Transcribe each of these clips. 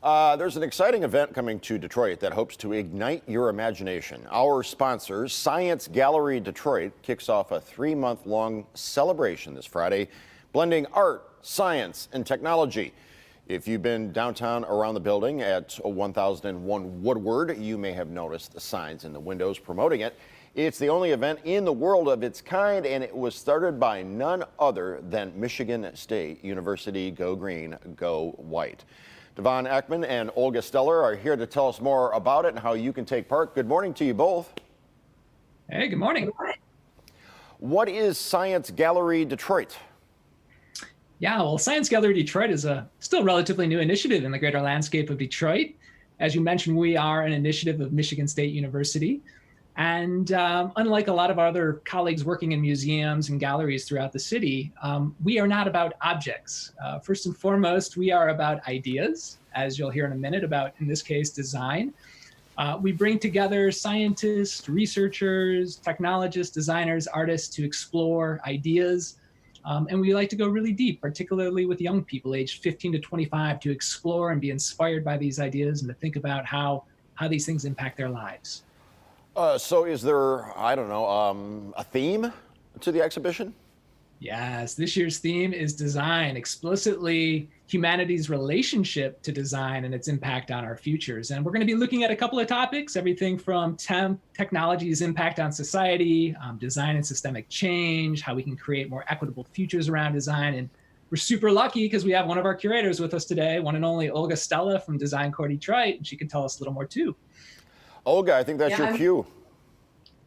There's an exciting event coming to Detroit that hopes to ignite your imagination. Our sponsor, Science Gallery Detroit, kicks off a 3-month-long celebration this Friday, blending art, science, and technology. If you've been downtown around the building at 1001 Woodward, you may have noticed the signs in the windows promoting it. It's the only event in the world of its kind, and it was started by none other than Michigan State University. Go Green, Go White. Devon Akmon and Olga Steller are here to tell us more about it and how you can take part. Good morning to you both. Hey, good morning. What is Science Gallery Detroit? Yeah, well, Science Gallery Detroit is a still relatively new initiative in the greater landscape of Detroit. As you mentioned, we are an initiative of Michigan State University. And unlike a lot of our other colleagues working in museums and galleries throughout the city, we are not about objects. First and foremost, we are about ideas, as you'll hear in a minute about, in this case, design. We bring together scientists, researchers, technologists, designers, artists to explore ideas. And we like to go really deep, particularly with young people aged 15 to 25, to explore and be inspired by these ideas and to think about how these things impact their lives. So is there, I don't know, a theme to the exhibition? Yes, this year's theme is design, explicitly humanity's relationship to design and its impact on our futures. And we're going to be looking at a couple of topics, everything from technology's impact on society, design and systemic change, how we can create more equitable futures around design. And we're super lucky because we have one of our curators with us today, one and only Olga Stella from Design Core Detroit, and she can tell us a little more too. Olga, I think that's your cue.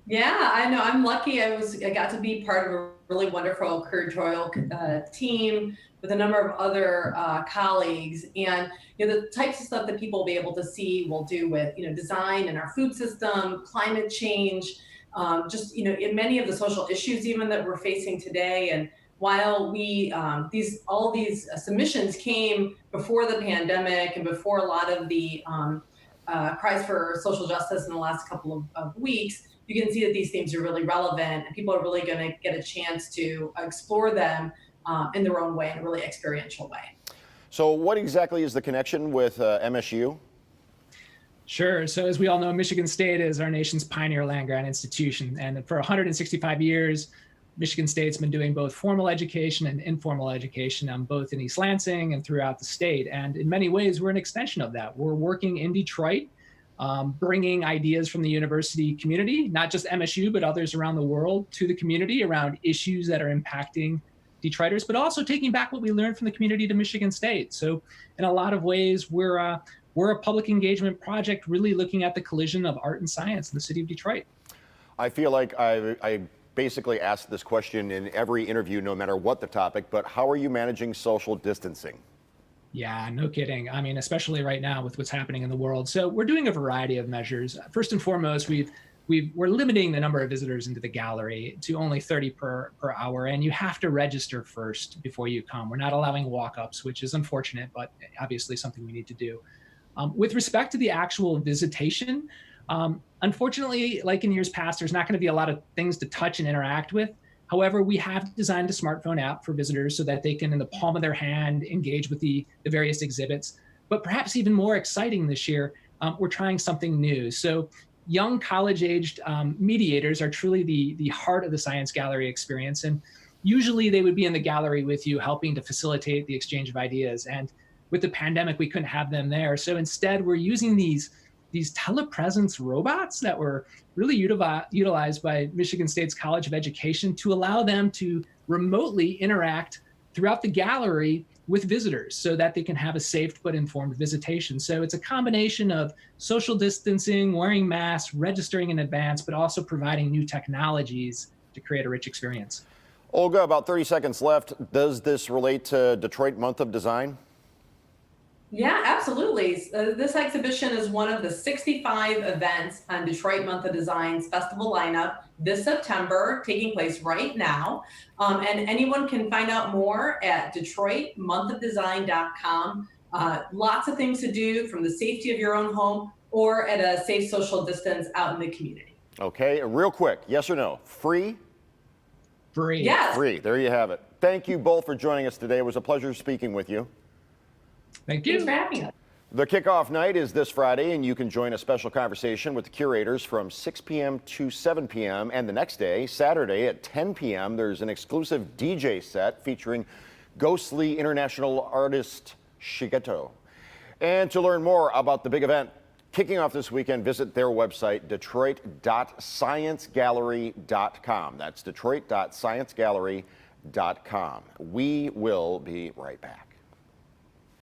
Yeah, I know. I'm lucky. I got to be part of a really wonderful curatorial team with a number of other colleagues, and the types of stuff that people will be able to see we'll do with design in our food system, climate change, just in many of the social issues even that we're facing today. And while we all these submissions came before the pandemic and before a lot of the cries for social justice in the last couple of weeks, you can see that these themes are really relevant and people are really going to get a chance to explore them in their own way, in a really experiential way. So what exactly is the connection with MSU? Sure. So as we all know, Michigan State is our nation's pioneer land-grant institution. And for 165 years, Michigan State's been doing both formal education and informal education, both in East Lansing and throughout the state. And in many ways, we're an extension of that. We're working in Detroit, bringing ideas from the university community, not just MSU, but others around the world, to the community around issues that are impacting Detroiters, but also taking back what we learned from the community to Michigan State. So in a lot of ways, we're a public engagement project really looking at the collision of art and science in the city of Detroit. I feel like I basically ask this question in every interview, no matter what the topic, but how are you managing social distancing? Yeah, no kidding. I mean, especially right now with what's happening in the world. So we're doing a variety of measures. First and foremost, we're limiting the number of visitors into the gallery to only 30 per hour, and you have to register first before you come. We're not allowing walk-ups, which is unfortunate, but obviously something we need to do. With respect to the actual visitation, unfortunately, like in years past, there's not going to be a lot of things to touch and interact with. However, we have designed a smartphone app for visitors so that they can, in the palm of their hand, engage with the various exhibits. But perhaps even more exciting this year, we're trying something new. So young college-aged mediators are truly the heart of the Science Gallery experience. And usually they would be in the gallery with you, helping to facilitate the exchange of ideas. And with the pandemic, we couldn't have them there. So instead, we're using these telepresence robots that were really utilized by Michigan State's College of Education to allow them to remotely interact throughout the gallery with visitors so that they can have a safe but informed visitation. So it's a combination of social distancing, wearing masks, registering in advance, but also providing new technologies to create a rich experience. Olga, about 30 seconds left. Does this relate to Detroit Month of Design? Yeah, absolutely. This exhibition is one of the 65 events on Detroit Month of Design's festival lineup this September, taking place right now. And anyone can find out more at DetroitMonthOfDesign.com. Lots of things to do from the safety of your own home or at a safe social distance out in the community. Okay, real quick, yes or no? Free? Free. Yes. Free. There you have it. Thank you both for joining us today. It was a pleasure speaking with you. Thank you. Thanks for having us. The kickoff night is this Friday, and you can join a special conversation with the curators from 6 p.m. to 7 p.m. And the next day, Saturday at 10 p.m., there's an exclusive DJ set featuring ghostly international artist Shigeto. And to learn more about the big event kicking off this weekend, visit their website, detroit.sciencegallery.com. That's detroit.sciencegallery.com. We will be right back.